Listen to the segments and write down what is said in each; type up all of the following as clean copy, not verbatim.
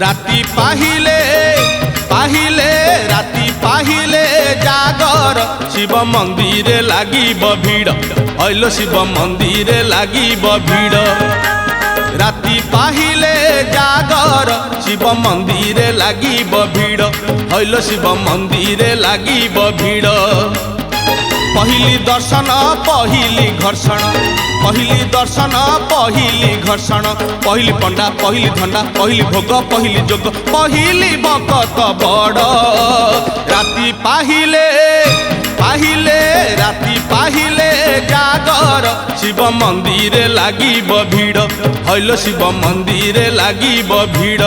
राती पाहिले पाहिले राती पाहिले जागर शिव मंदिर लागिब भीड़ हईल शिव मंदिर लागिब भीड़ राती पाहिले जागर शिव मंदिर लागिब भीड़ हईल शिव मंदिर लागिब भीड़ पहली दर्शन पहली घर्षण पहली दर्शन पहली घर्षण पहली पंडा पहली धंडा पहली भोग पहली जोग पहली भगत बड़ राती पाहिले पाहिले राती पाहिले जागर शिव मंदिर लागिब भीड़ हईल शिव मंदिर लागिब भीड़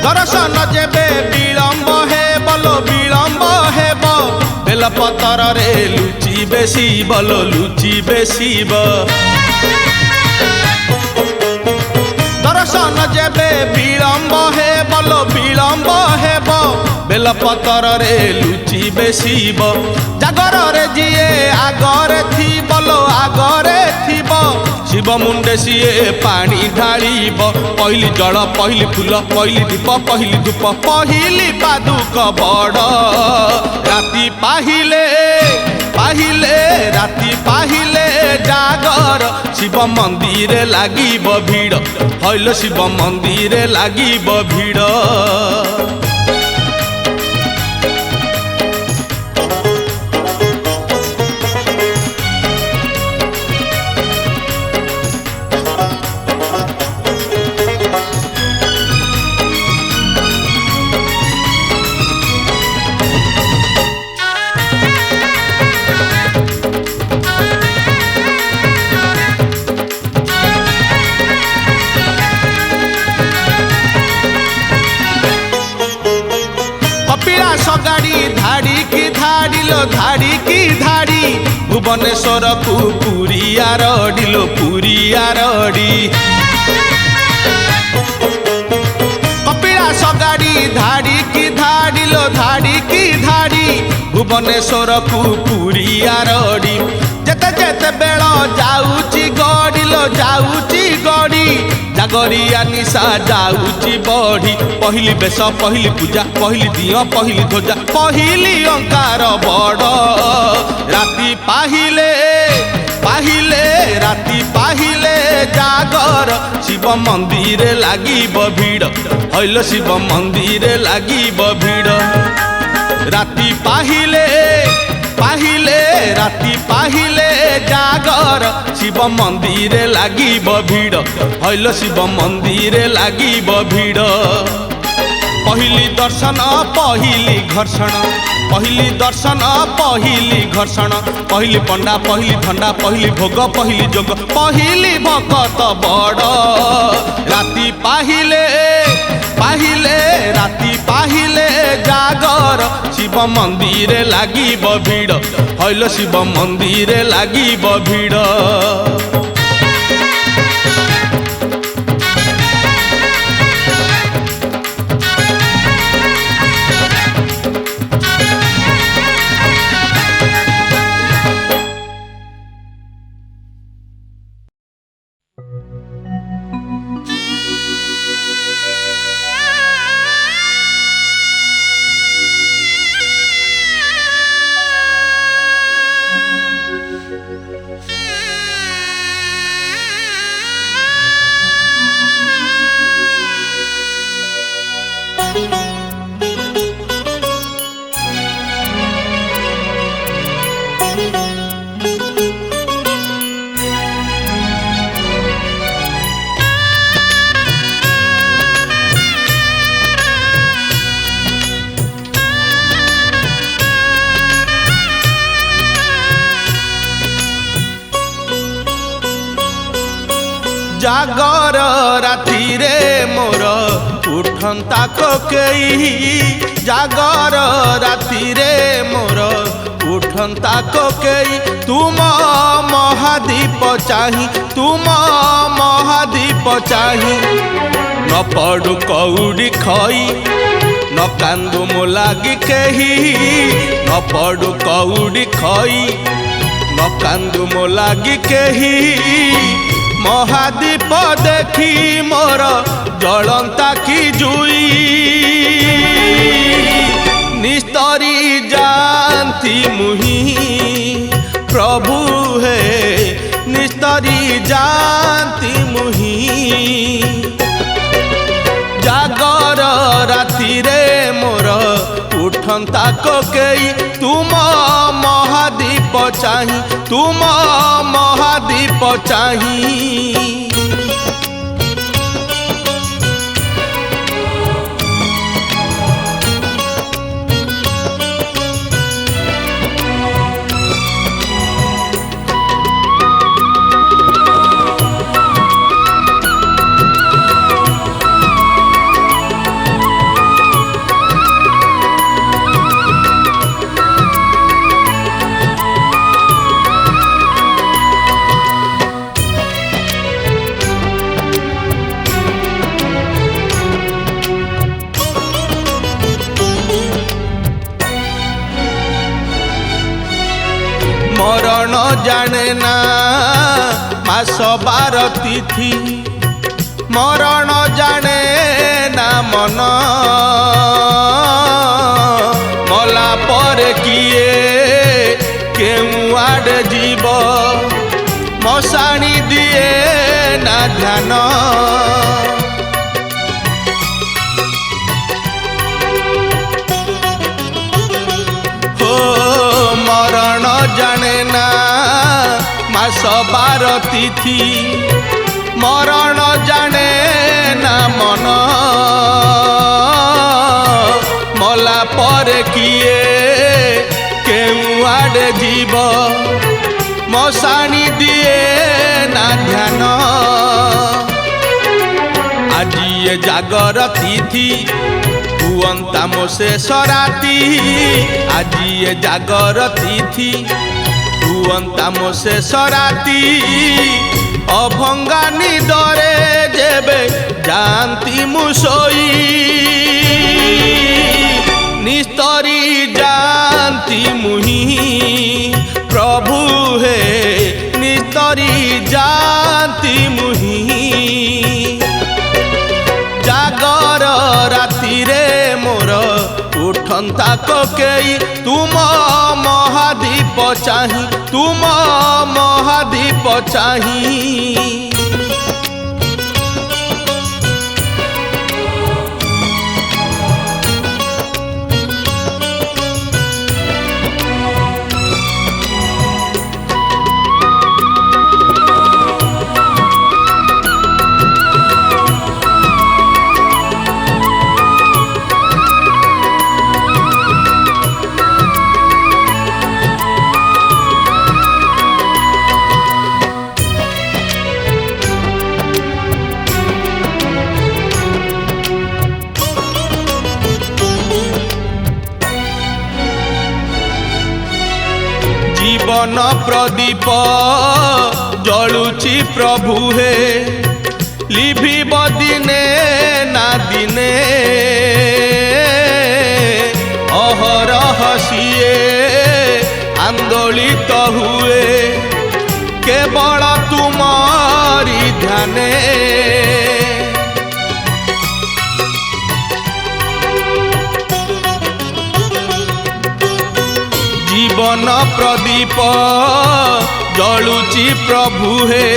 दर्शन जेबे विलम्ब हे बलो विलम्ब हेब बेलपतर रे लुचि बेसी बलो लुचि बेसी दर्शन जेबे विलम्ब हे बलो विलम्ब हेब बेलपतर रे लुचि बेसी जागर रे जिए आगरे थी बलो आगरे थीब शिव मुंडे सीए पानी ढालिब पहली जल पहली फूल पहली दीप पहली धूप पहली पादुक बड़ राती पाहिले पाहिले राती पाहिले जागर शिव मंदिर लागिब भीड़ हईल शिव मंदिर लागिब भीड़ गाड़ी धाड़ी की धाड़ी लो धाड़ी की धाड़ी भुवनेश्वर को पूरी आरडी लो पूरी आरडी कपिलास गाड़ी धाड़ी की धाड़ी लो धाड़ी की धाड़ी भुवनेश्वर को पूरी आरडी जेते जेते बेल जाऊची गड़ी लो जाऊची गड़ी जागरिया निशा जाऊची बढ़ी पहली बेश पहली पूजा पहली दिया पहली ध्वजा पहली अंकार बड़ राती पाहिले पाहिले राती पाहिले जागर शिव मंदिर लागिब भीड़ हईल शिव मंदिर लागिब भीड़ राती पाहिले पाहिले राती पाहिले जागर शिव मंदिर लागिब भीड़ हईल शिव मंदिर लागिब भीड़ पहली दर्शन पहली घर्षण पहली दर्शन पहली घर्षण पहली पंडा पहली धंडा पहली भोग पहली जोग पहली भगत बड़ राती पाहिले पाहिले राती पाहिले जागर शिव मंदिर लागिब भीड़ हईल शिव मंदिर लागिब भीड़ जागर राति रे मोर उठंता कोकेई जागर राति रे मोर उठंता कोकेई तुम महादीप चाही तुम महादीप चाही न पड़ू कौड़ी खई न कांदू मो लागी केही न पड़ू कौड़ी खई न कांदू मो लागी केही महादीप देखी मोर जलंता की जुई निस्तरी जानती मुही प्रभु है निस्तरी जानती मुही जागर राति रे मोर उठंता कोकेई तुम महादीप चाही तुम महादीप चाही मरण जाने ना मास बार तिथि मरण जाने ना मन मला पर किए केउ आड़े जीव मशाणी दिए ना ध्यान मरण जाने ना मास बार तिथि मरण जाने ना मन मला पर किए केउ आड़े जीव मशाणी दिए ना ध्यान आज ये जागर तिथि हुअंता मो शेष राति आज ये जागर तिथि हुअंता मो शेष राति अभंगा निदरे जेबे जानती मुसोई निस्तरी जानती मुही प्रभु है निस्तरी जानती मुही जागर राति रे मोर उठंता कोकेई तुम महादीप चाही तुम महादीप चाही जीवन प्रदीप जलुची प्रभु हे लिभिब दिने ना दिने अहरह सिए आंदोलित हुए केवल तुमारी ध्याने जीवन प्रदीप जलुची प्रभु हे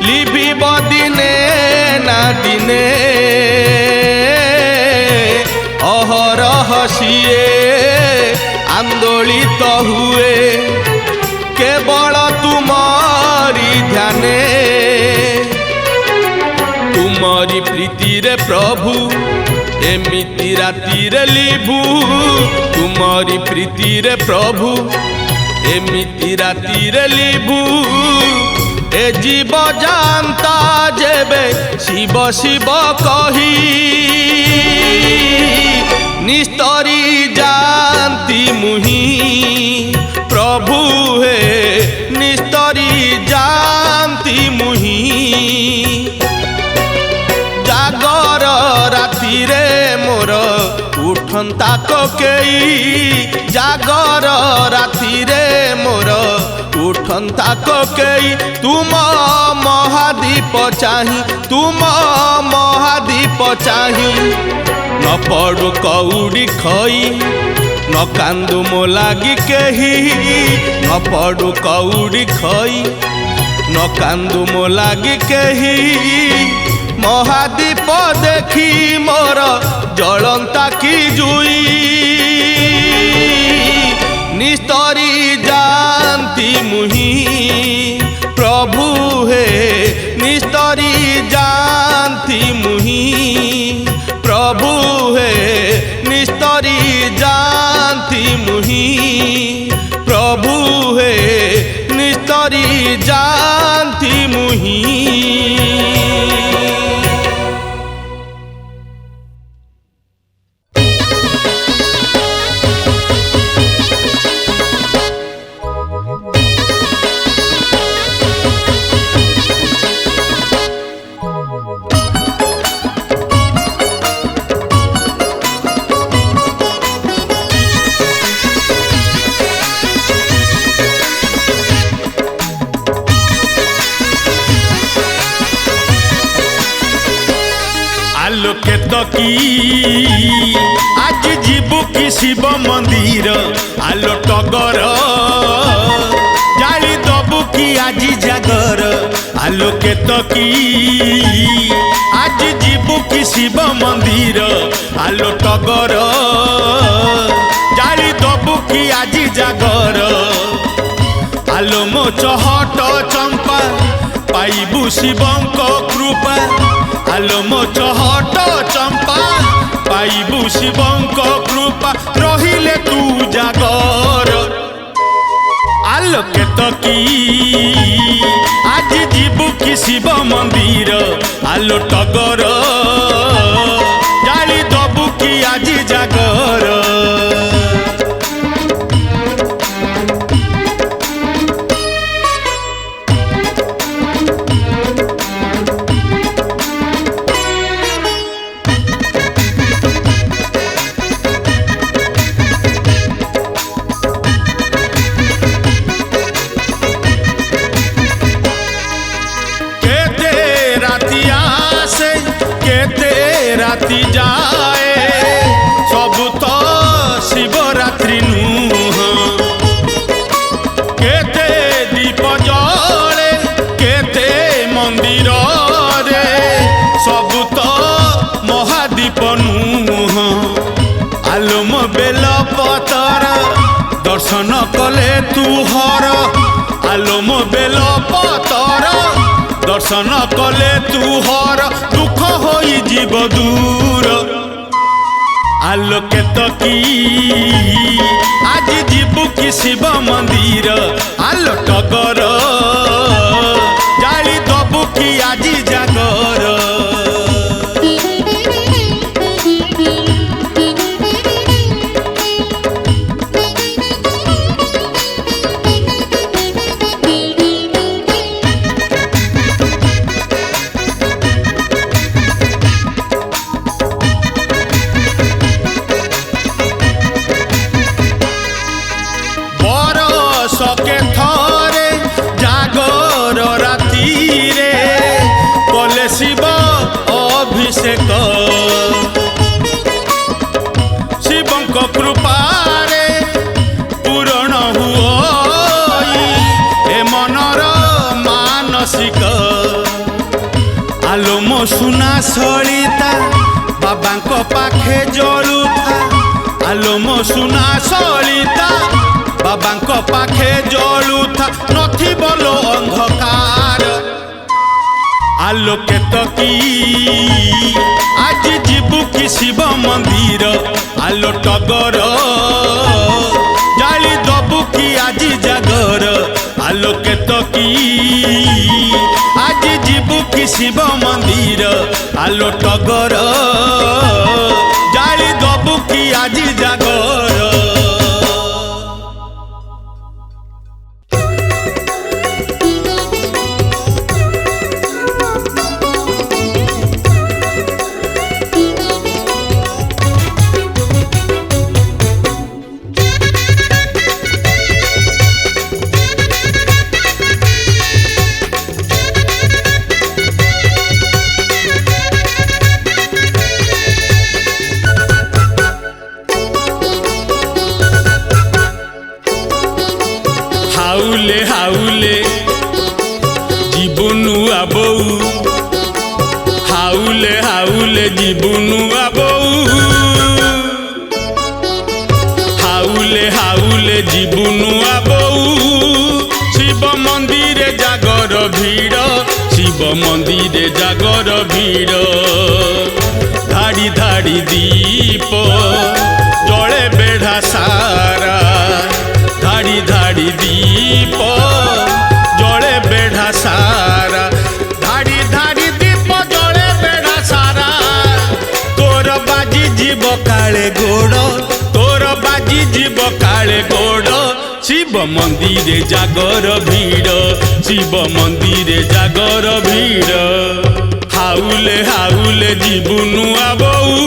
लिभिब दिने ना दिने अहरह सिए आंदोलित हुए केवल तुमारी ध्याने तुमारी प्रीति रे प्रभु एमिति राति रे लिभु तुमारी प्रीति रे प्रभु एमिति राति रे लिभु ए जीव जानता जेबे शिव शिव कही निस्तरी जानती मुही प्रभु हे निस्तरी जानती मुही जागर राति रे मोर उठंता कोकेई जागर राति रे मोर उठंता कोकेई तुम महादीप चाही तुम महादीप चाही न पड़ू कौड़ी खई न कांदू मो लागी केही न पड़ू कौड़ी खई न कांदू मो लागी केही महादीप देखी मोर जलंता की जुई निस्तरी जानती मुही प्रभु हे निस्तरी जानती मुही प्रभु हे निस्तरी जानती मुही प्रभु हे निस्तरी जानती मुही। आज जीवु की शिव मंदिर आलो टगर जाली दबु की आज जागर आलो केतकी आज जीवु की शिव मंदिर आलो टगर जाली दबु की आज जागर आलो मो चहट चंपा पाइबु शिवंक कृपा आलो मो चहट चंपा पाइबु शिवंक कृपा रहिले तू जागर आलो केतकी आज जीवु की शिव मंदिर आलो टगर जाली दबु की आज जागर राति जाए सब तो शिवरात्रि नुह केते दीप जले केते मंदिर रे सब तो महादीप नुह आलोम बेल पतर दर्शन कले तू हर आलोम बेल पतर दर्शन कले तू हर दुख होई जीव दूर आलो केतकी आज जीवु की शिव मंदिर आलो टगर जाली दबु की आज जागर शिव अभिषेक शिवंक कृपारे पूरण हुई ए मनर मानसिक आलोम सुना सलिता बाबांक पाखे जलुथा आलोम सुना सलिता बाबांक पाखे जलुथा नथी बोलो अंधकार आलो केतकी आज जीवु की शिव मंदिर आलो टगर जाली दबु की आज जागर आलो केतकी शिव मंदिर आलो टगर जाली दबु की आज जागर। हाउले हाउले जीवनु आबऊ हाउले हाउले जीवनु आबऊ हाउले हाउले जीवनु आबऊ शिव मंदिर जागर भीड़ शिव मंदिर जागर भीड़ धाड़ी धाड़ी दीप जले बेढ़ा सारा धाड़ी धाड़ी दीप जले बेढ़ा सारा धाड़ी धाड़ी दीप जले बेढ़ा सारा तोर बाजी जीव काले गोड़ तोर बाजी जीव काले गोड़ शिव मंदिर जागर भीड़ शिव मंदिर जागर भीड़ हाउले हाउले जीवनु आबऊ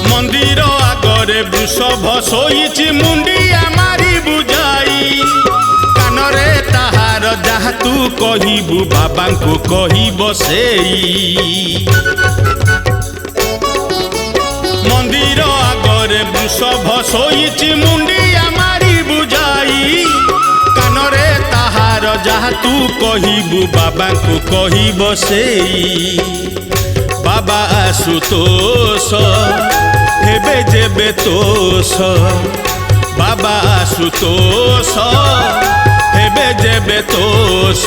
मंदिर आगरे वृषभ शोइछि मुंडिया मारी बुझाई कानरे ताहार जहा तू कहिबु बाबा को कहिब सेई मंदिर आगरे वृषभ शोइछि मुंडिया मारी बुझाई कानरे ताहार जहा तू कहिबु बाबा को कहिब सेई बाबा आशुतोष हेबे जेबे तोष बाबा आशुतोष हेबे जेबे तोष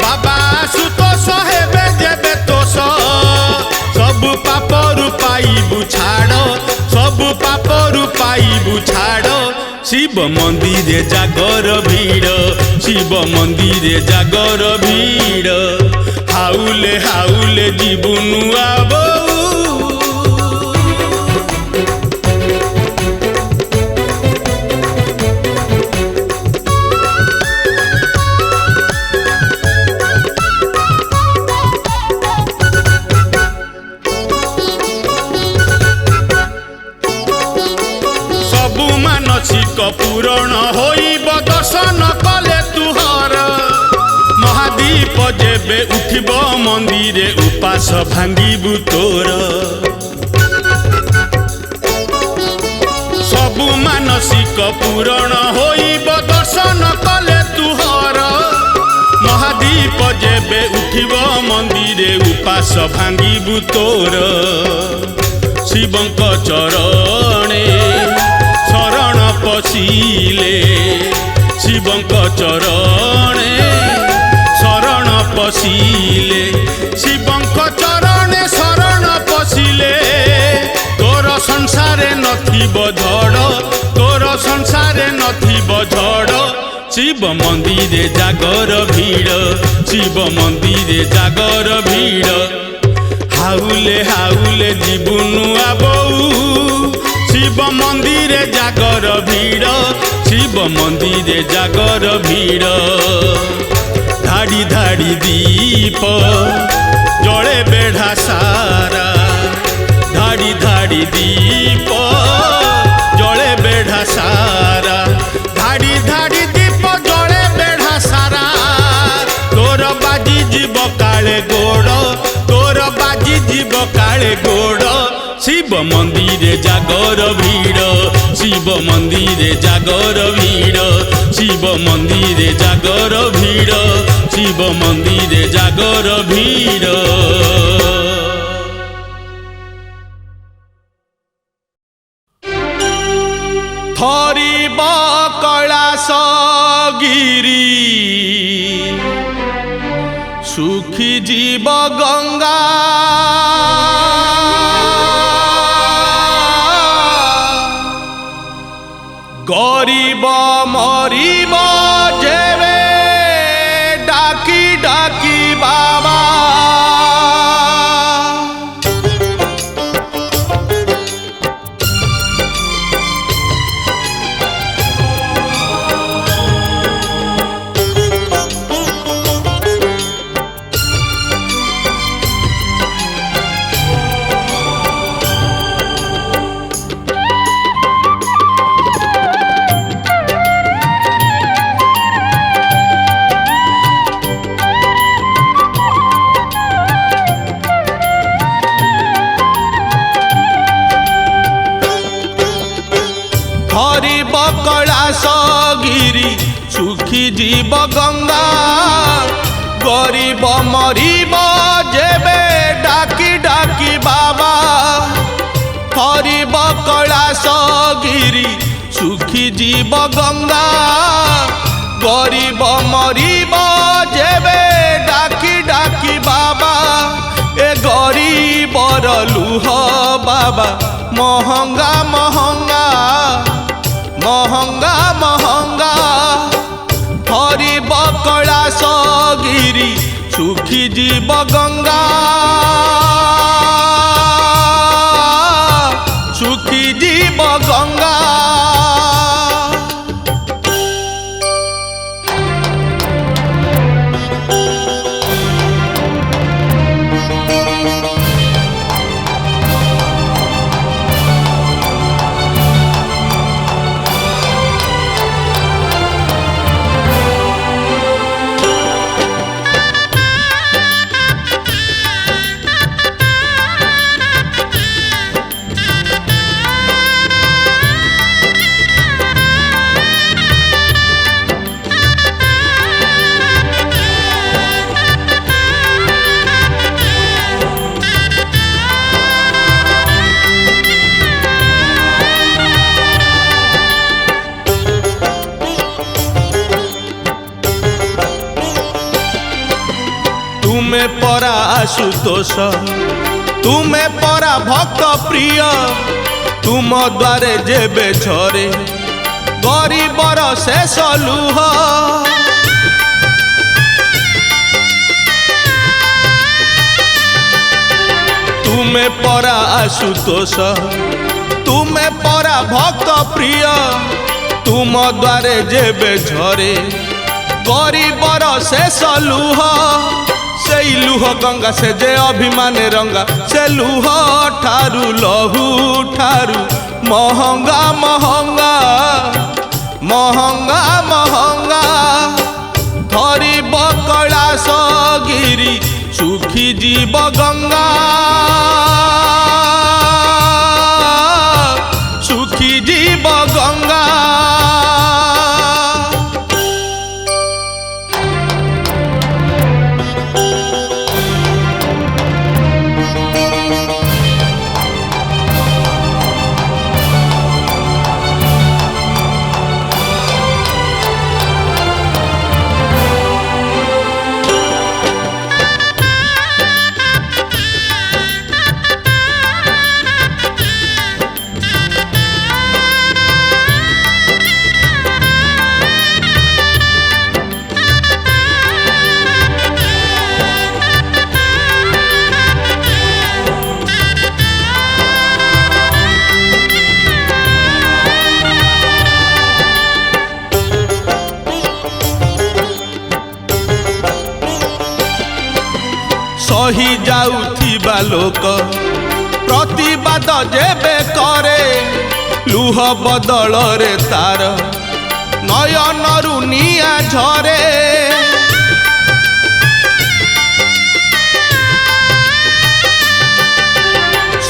बाबा आशुतोष हेबे जेबे तोष सबु पापरु पाइबु छाड़ सबु पापरु पाइबु छाड़ शिव मंदिर जागर भीड़ शिव मंदिर जागर भीड़ हाउले हाउले जीवनु आबऊ सबु मानसिक पूरण होइब दर्शन कले तुहर महादीप जेबे उठिब मंदिरे उपास भांगिबु तोर सबु मानसिक पूरण होइब दर्शन कले तुहर महादीप जेबे उठिब मंदिरे उपास भांगिबु तोर शिवंक चरणे शरण पशिले शिवंक चरणे शरण पशिले शिवंक चरणे शरण पशिले तोर संसारे नथिब झड़ तोर संसारे नथिब झड़ शिव मंदिर जागर भीड़ शिव मंदिर जागर भीड़ हाउले हाउले जीवनु आबऊ शिव मंदिर जागर भीड़ शिव मंदिर जागर भीड़ धाड़ी धाड़ी दीप जले बेढ़ा सारा धाड़ी धाड़ी दीप जले बेढ़ा सारा धाड़ी धाड़ी दीप जले बेढ़ा सारा तोर बाजी जीव काले गोड़ तोर बाजी जीव काले गोड़ शिव मंदिर जागर भीड़ शिव मंदिर जागर भीड़ শিব মন্দিরে জাগর ভিড়, শিব মন্দিরে জাগর ভিড়। থরিব কৈলাসগিরি সুখী জীব গঙ্গা, গরিব মরিব যেবে ডাকি ডাকি বাবা। হরিব কৈলাসগিরি সুখী জীব গঙ্গা, গরিব মরিব যেবে ডাকি ডাকি বাবা। হরিব কৈলাসগিরি সুখী জীব গঙ্গা, গরিব মরিব যেবে ডাকি ডাকি বাবা। এ গরিবর লুহ বাবা মহঙ্গা মহঙ্গা মহঙ্গা মহঙ্গা। হরিব কৈলাসগিরি সুখী জীব গঙ্গা, সুখী জীব গঙ্গা। तुमे परा आशुतोष, तुमे परा भक्त प्रिय, तुम द्वारे जेबे झरे गरीबर शेष लुह। तुमे परा आशुतोष, तुमे परा भक्त प्रिय, तुम द्वारे जेबे झरे गरीबर शेष लुह। से लुह गंगा से जे अभिमाने रंगा, से लुह ठारू लहू ठारू महंगा महंगा महंगा महंगा। धरिब कैलासगिरी सुखी जीव गंगा, सुखी जीव गंगा। सही जाउथिबा लोक प्रतिबाद जेबे करे, लुह बदल रे तार नयनरु निया झरे।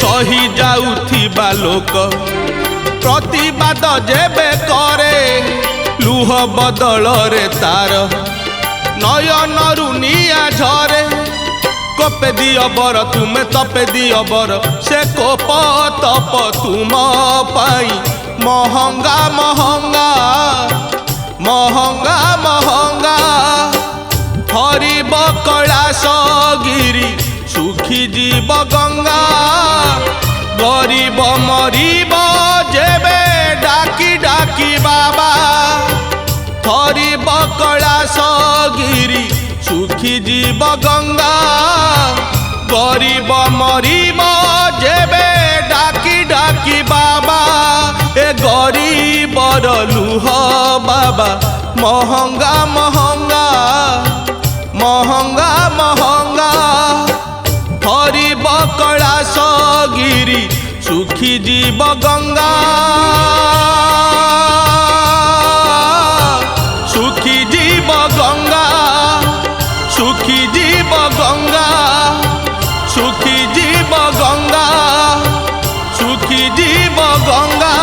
सही जाउथिबा लोक प्रतिबाद जेबे करे, लुह बदलरे तार नयनरु निया झरे कोपे दियो बर तुमे तपे दियो बर से कोप तप तुम पाई महंगा महंगा महंगा महंगा हरिब कैलाश गिरी सुखी जीव गंगा गरीब मरीब जेबे डाकी डाकी बाबा हरिब कैलाश गिरी सुखी जीव गंगा गरीब मरीब जेबे डाकी डाकी बाबा ए गरीबर लुह बाबा महंगा महंगा महंगा महंगा हरिब कैलाश गिरी सुखी जीव गंगा सुखी जीव गंगा सुखी जीव गंगा सुखी जीव गंगा सुखी जीव गंगा।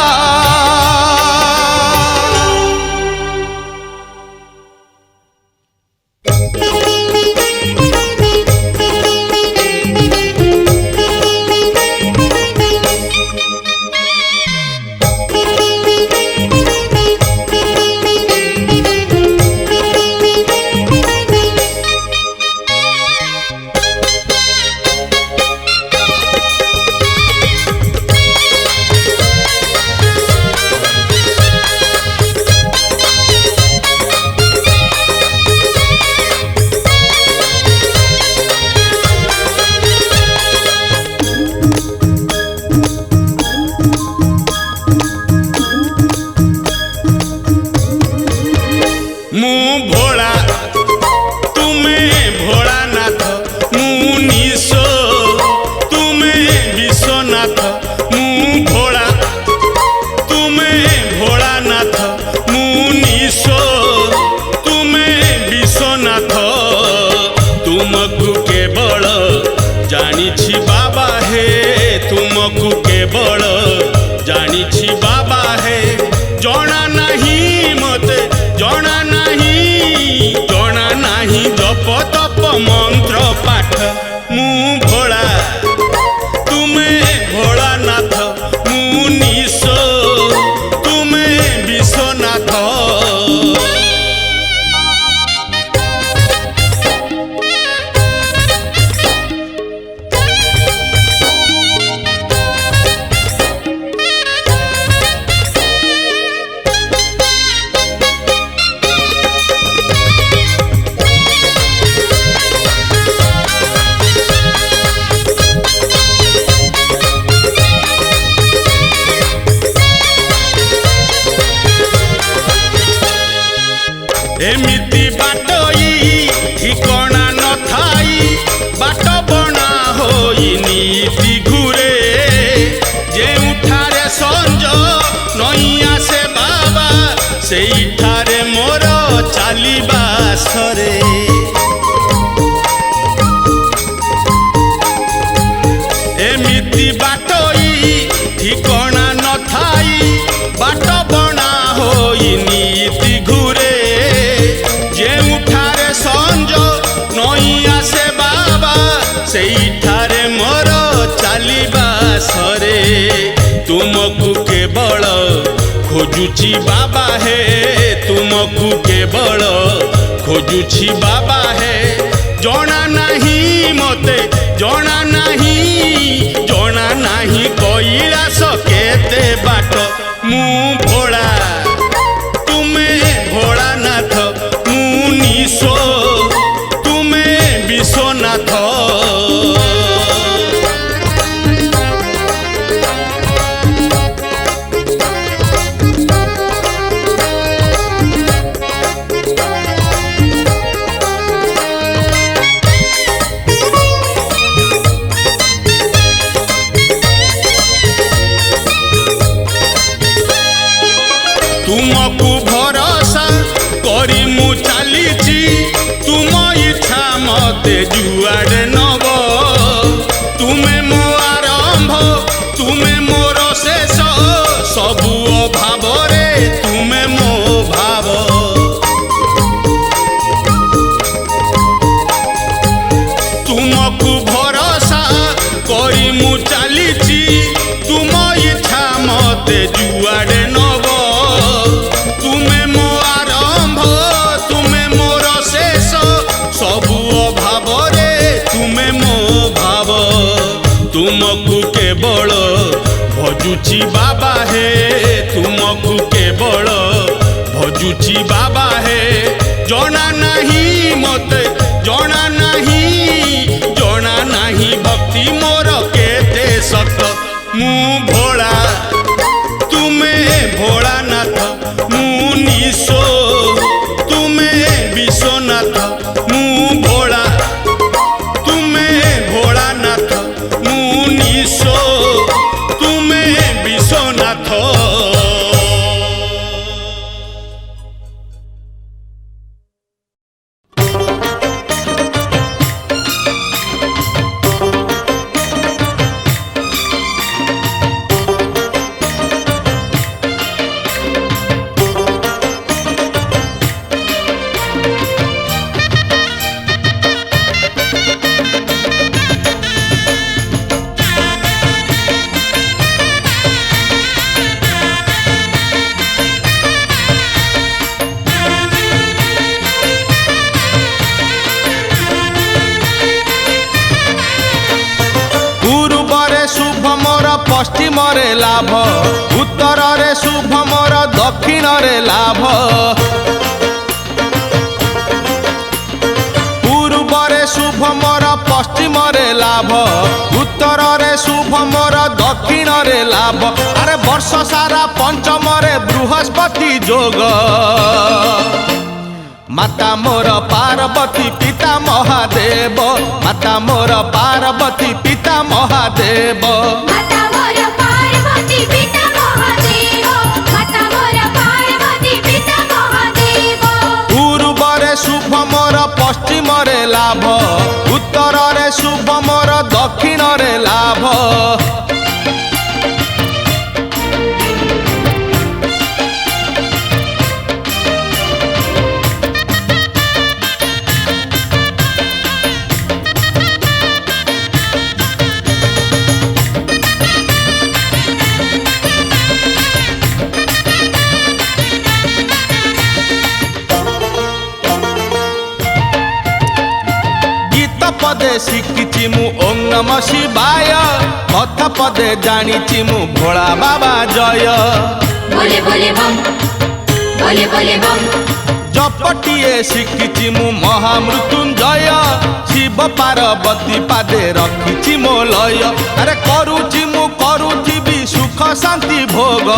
तुमको केवल जानी बाबा है जना नहीं मते जना नहीं जप तप मंत्र पाठ मु भोला तुमे भोलानाथ मु निश तुमे विश्वनाथ। एमिति बाटई ठिकणा न थाई बाट बना होई नीति घुरे जेउठारे संज नई आसे बाबा सेइठारे मोर चालिबा सरे। एमिति बाटई ठिकणा न थाई बाट बना होई नीति घुरे जेउठारे संज नई आसे बाबा सेइठारे मोर चालिबा सरे। तुमको केवल खोजुची बाबा है तुमको केवल खोजुची बाबा है जना नहीं मते जना नहीं कैलाश केते बाट मु भोला तुमे भोलानाथ मु निश तुमे विश्वनाथ। तुमको भरोसा करी मु चलीची तुम इच्छा मते जुआड़े नब तुमे मो आरंभ तुमे मोर शेष सबु अभाव रे तुमे मो भाव। ଭାବରେ ତୁମେ ମୋ ଭାବ ତୁମକୁ କେବଳ ଭଜୁଛି ବାବା ହେ ତୁମକୁ କେବଳ ଭଜୁଛି ବାବା ହେ ଜଣା ନାହିଁ ମତେ ଜଣା ନାହିଁ ଭକ୍ତି ମୋର କେତେ ସତ ମୁଁ ଭୋଳା ତୁମେ ଭୋଳାନାଥ ମୁଁ ନିଶୋ ତୁମେ ବିଶ୍ୱନାଥ ମୁଁ ଭୋଳା ତୁମେ ଭୋଳାନାଥ ମୁଁ ନିଶୋ ତୁମେ ବିଶ୍ୱନାଥ। ପଶ୍ଚିମରେ ଲାଭ ଉତ୍ତରରେ ଶୁଭ ମୋର ଦକ୍ଷିଣରେ ଲାଭ ପୂର୍ବରେ ଶୁଭ ମୋର ପଶ୍ଚିମରେ ଲାଭ ଉତ୍ତରରେ ଶୁଭ ମୋର ଦକ୍ଷିଣରେ ଲାଭ ଆରେ ବର୍ଷ ସାରା ପଞ୍ଚମରେ ବୃହସ୍ପତି ଯୋଗ ମାତା ମୋର ପାର୍ବତୀ ପିତା ମହାଦେବ ମାତା ମୋର ପାର୍ବତୀ ପିତା ମହାଦେବ ମାତା ମୋର ପାର୍ବତୀ ପିତା ମହାଦେବ ମାତା ମୋର ପାର୍ବତୀ ପିତା ମହାଦେବ ପୂର୍ବରେ ଶୁଭ ମୋର ପଶ୍ଚିମରେ ଲାଭ ଉତ୍ତରରେ ଶୁଭ ମୋର ଦକ୍ଷିଣରେ ଲାଭ पदे शिखिची मु ओम नमः शिवाय कथ पदे जानिची मु भोला बाबा जय बोले बोले बम बोले बोले बम जपटिए शिखिची मु महामृत्युंजय शिव पार्वती पादे रखिची मो लय अरे करूची मु करूथिबी सुख शांति भोग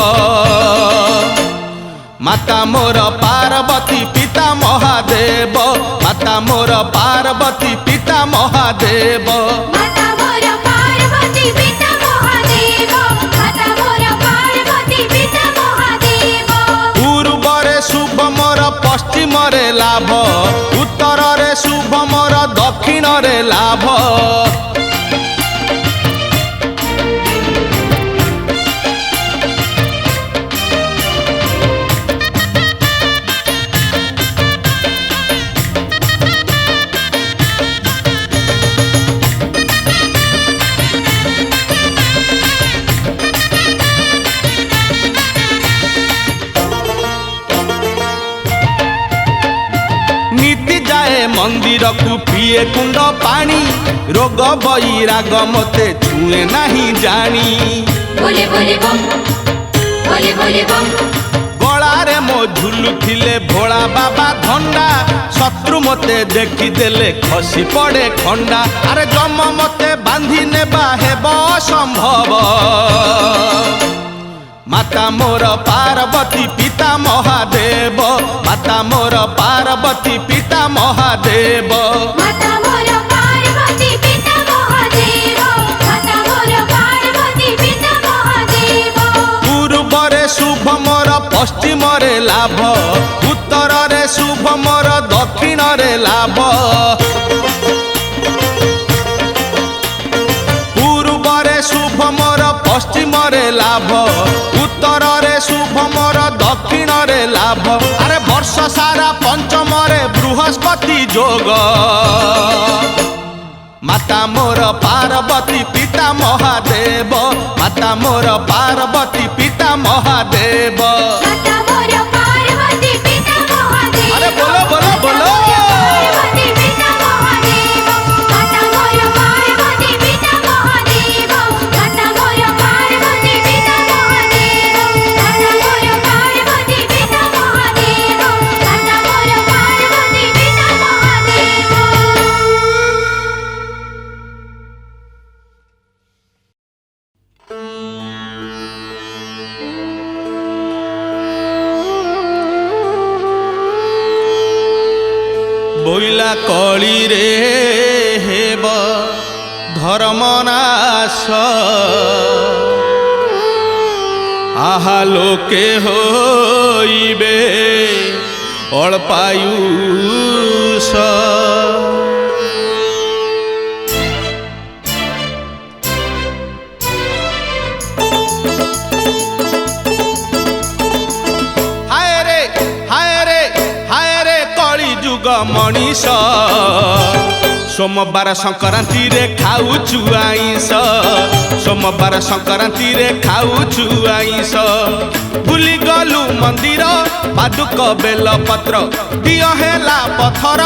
माता मोर पार्वती पिता महादेव माता मोर पार्वती पिता महादेव माता मोर पार्वती पिता महादेव माता मोर पार्वती पिता महादेव पूर्वरे शुभ मोर पश्चिमरे लाभ उत्तररे शुभ मोर दक्षिणरे लाभ मंदिर को पिए कुंड पानी रोग बैराग मते छुए नहीं जानी बोले बोले बम बोले बोले बम गलारे मो झुलुथिले भोला बाबा धंडा शत्रु मते देखी देले खसी पड़े खंडा अरे जम मते बांधी नेबा हेबो संभव माता मोर पार्वती पिता महादेव माता मोर पार्वती पिता महादेव माता मोर पार्वती पिता महादेव माता मोर पार्वती पिता महादेव पूर्वरे शुभ मोर पश्चिमरे लाभ उत्तररे शुभ मोर दक्षिणरे लाभ पूर्वरे शुभ मोर पश्चिमरे लाभ उत्तररे शुभ मोर दक्षिणरे लाभ अरे वर्ष सारा पंचमरे बृहस्पति जोग माता मोर पार्वती पिता महादेव माता मोर पार्वती पिता महादेव माता मोर पार्वती पिता महादेव अरे बोलो बोलो बोलो पार्वती पिता महादेव रे हेब धर्मनाश आहा लोके होइबे अल्पायुष मनीष सोमवार संक्रांति रे खाऊचु आईस सोमवार संक्रांति रे खाऊचु आईस भूली गलु मंदिर पादुक बेल पत्र दिय हेला पथर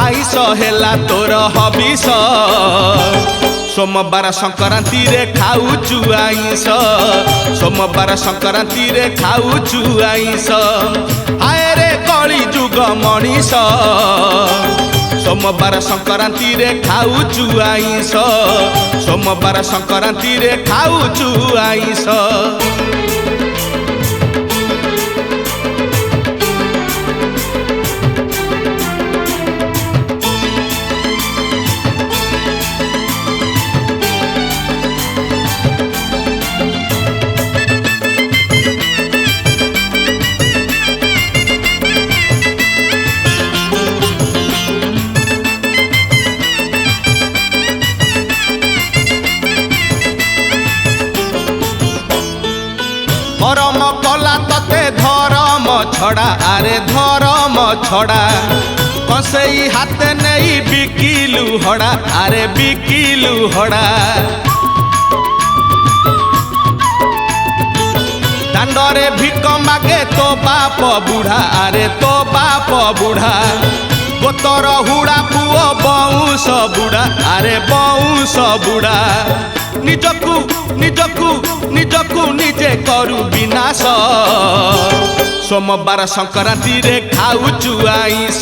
आईस हेला तोर हबिस सोमवार संक्रांति रे खाऊचु आईस सोमवार संक्रांति रे खाऊचु आईस आए रे कली जुग मनीष सोमवार संक्रांति रे खाऊचु आईस सोमवार संक्रांति रे खाऊचु आईस धर्म कला तते धर्म छड़ा आरे धर्म छड़ा कसई हाथ नहीं बिकिलु हड़ा आरे बिकिलु हड़ा दांडरे भिक मागे तो बाप बुढ़ा आरे तो बाप बुढ़ा गोतर हुड़ा पुओ बउस बुढ़ा आरे बउस बुढ़ा निजकु निजकु निजकु निजे करू विनाश सोमवार संक्रांति रे खाऊचु आईस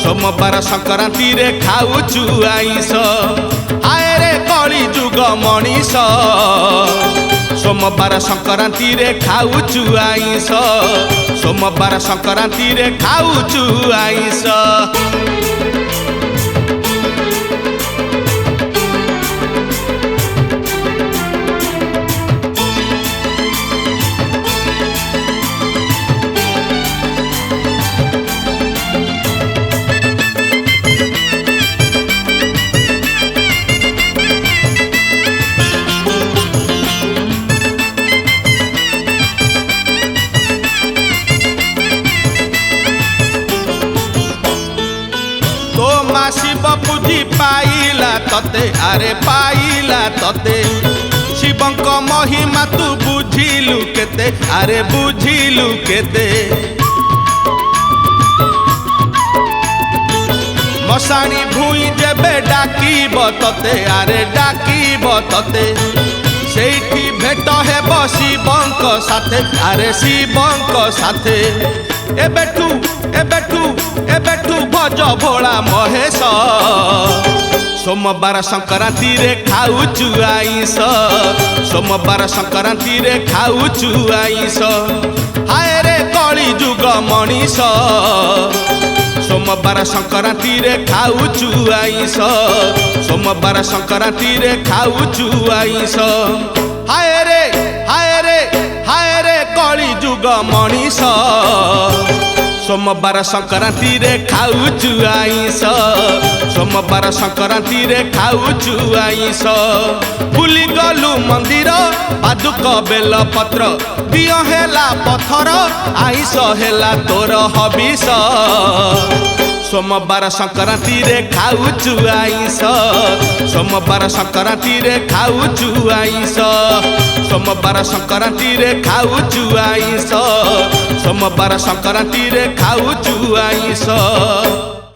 सोमवार संक्रांति रे खाऊचु आईस आए रे कली जुग मनीष सोमवार संक्रांति रे खाऊचु आईस सोमवार संक्रांति रे खाऊचु आईस शिव बुद्धि पाइला तते आरे पाइला तते शिवंक महिमा तू बुझिलु केते आरे बुझिलु केते मशाणी भूई जेबे डाकिब तते आरे डाकिब तते सेठी भेट हेब शिवंक साथे आरे शिवंक साथे एबेठू एबेठू एबेठू भज भोला महेश सोमवार संक्रांति रे खाऊचु आईस सोमवार संक्रांति रे खाऊचु आईस हाय रे कली जुग मनीष सोमवार संक्रांति रे खाऊचु आईस सोमवार संक्रांति रे खाऊचु आईस हाय रे हाय रे हाय रे कली जुग मनीष सोमवार संक्रांति रे खाऊचु आईस सोमवार संक्रांति रे खाऊचु आईस भूली गलु मंदिर पादुक बेल पत्र दिय हेला पथर आईस हेला तोर हबिस सोमवार संक्रांति रे खाऊचु आईस सोमवार संक्रांति रे खाऊचु आईस सोमवार संक्रांति रे खाऊचु आईस सोमवार संक्रांति रे खाऊचु आईस।